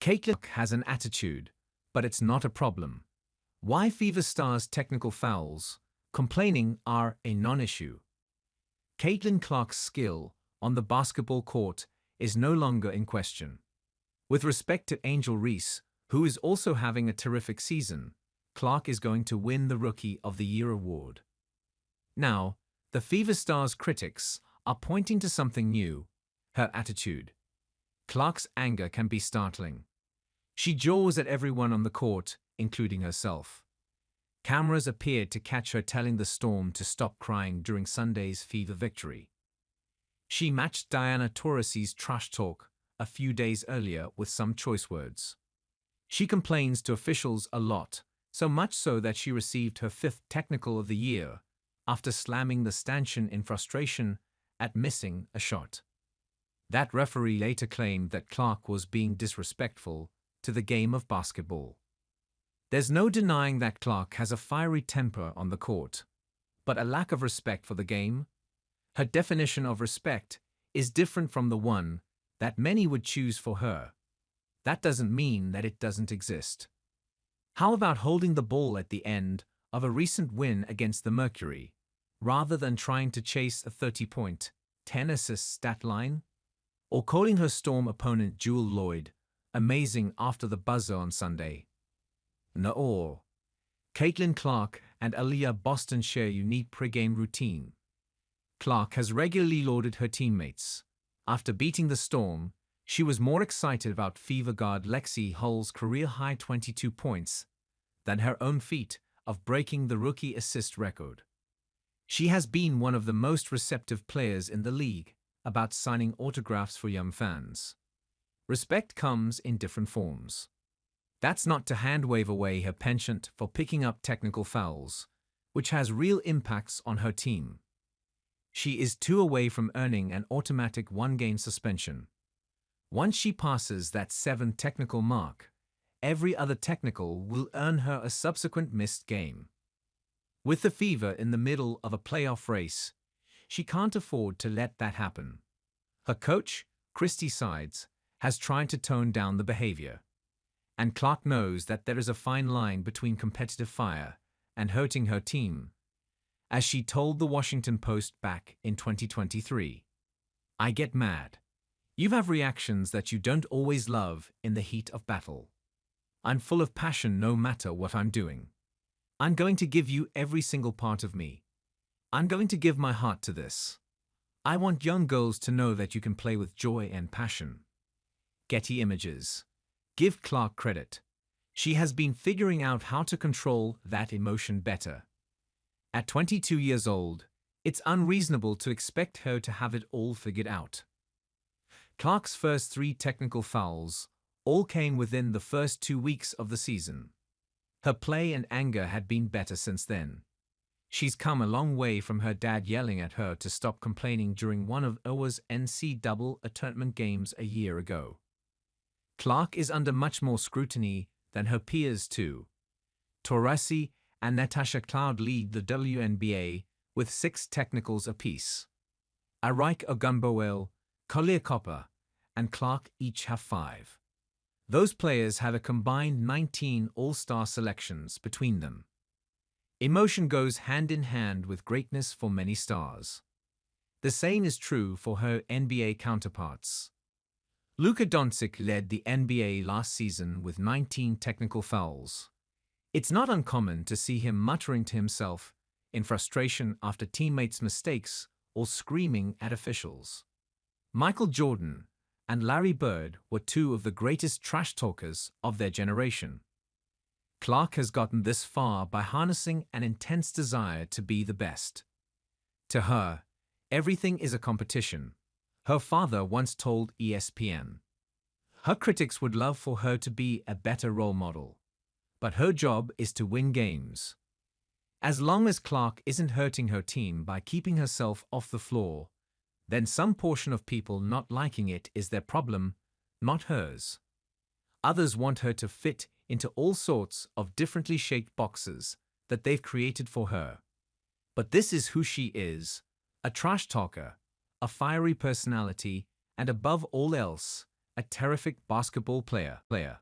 Caitlin has an attitude, but it's not a problem. Why Fever Stars technical fouls, complaining are a non-issue. Caitlin Clark's skill on the basketball court is no longer in question. With respect to Angel Reese, who is also having a terrific season, Clark is going to win the Rookie of the Year award. Now, the Fever Stars critics are pointing to something new: her attitude. Clark's anger can be startling. She jaws at everyone on the court, including herself. Cameras appeared to catch her telling the Storm to stop crying during Sunday's Fever victory. She matched Diana Taurasi's trash talk a few days earlier with some choice words. She complains to officials a lot, so much so that she received her 5th technical of the year after slamming the stanchion in frustration at missing a shot. That referee later claimed that Clark was being disrespectful to the game of basketball. There's no denying that Clark has a fiery temper on the court, but a lack of respect for the game? Her definition of respect is different from the one that many would choose for her. That doesn't mean that it doesn't exist. How about holding the ball at the end of a recent win against the Mercury, rather than trying to chase a 30-point, 10-assist stat line? Or calling her Storm opponent Jewel Lloyd amazing after the buzzer on Sunday? No. Caitlin Clark and Aaliyah Boston share a unique pregame routine. Clark has regularly lauded her teammates. After beating the Storm, she was more excited about Fever guard Lexi Hull's career-high 22 points than her own feat of breaking the rookie assist record. She has been one of the most receptive players in the league about signing autographs for young fans. Respect comes in different forms. That's not to hand-wave away her penchant for picking up technical fouls, which has real impacts on her team. She is 2 away from earning an automatic 1-game suspension. Once she passes that 7 technical mark, every other technical will earn her a subsequent missed game. With the Fever in the middle of a playoff race, she can't afford to let that happen. Her coach, Christy Sides, has tried to tone down the behavior. And Clark knows that there is a fine line between competitive fire and hurting her team, as she told the Washington Post back in 2023. "I get mad. You have reactions that you don't always love in the heat of battle. I'm full of passion no matter what I'm doing. I'm going to give you every single part of me. I'm going to give my heart to this. I want young girls to know that you can play with joy and passion." Getty Images. Give Clark credit. She has been figuring out how to control that emotion better. At 22 years old, it's unreasonable to expect her to have it all figured out. Clark's first 3 technical fouls all came within the first 2 weeks of the season. Her play and anger had been better since then. She's come a long way from her dad yelling at her to stop complaining during one of Iowa's NCAA tournament games a year ago. Clark is under much more scrutiny than her peers too. Taurasi and Natasha Cloud lead the WNBA with 6 technicals apiece. Arike Ogunbowale, Collier Copper, and Clark each have 5. Those players have a combined 19 All-Star selections between them. Emotion goes hand in hand with greatness for many stars. The same is true for her NBA counterparts. Luka Doncic led the NBA last season with 19 technical fouls. It's not uncommon to see him muttering to himself in frustration after teammates' mistakes or screaming at officials. Michael Jordan and Larry Bird were 2 of the greatest trash talkers of their generation. Clark has gotten this far by harnessing an intense desire to be the best. To her, everything is a competition, her father once told ESPN. Her critics would love for her to be a better role model, but her job is to win games. As long as Clark isn't hurting her team by keeping herself off the floor, then some portion of people not liking it is their problem, not hers. Others want her to fit into all sorts of differently shaped boxes that they've created for her. But this is who she is, a trash talker, a fiery personality, and above all else, a a terrific basketball player.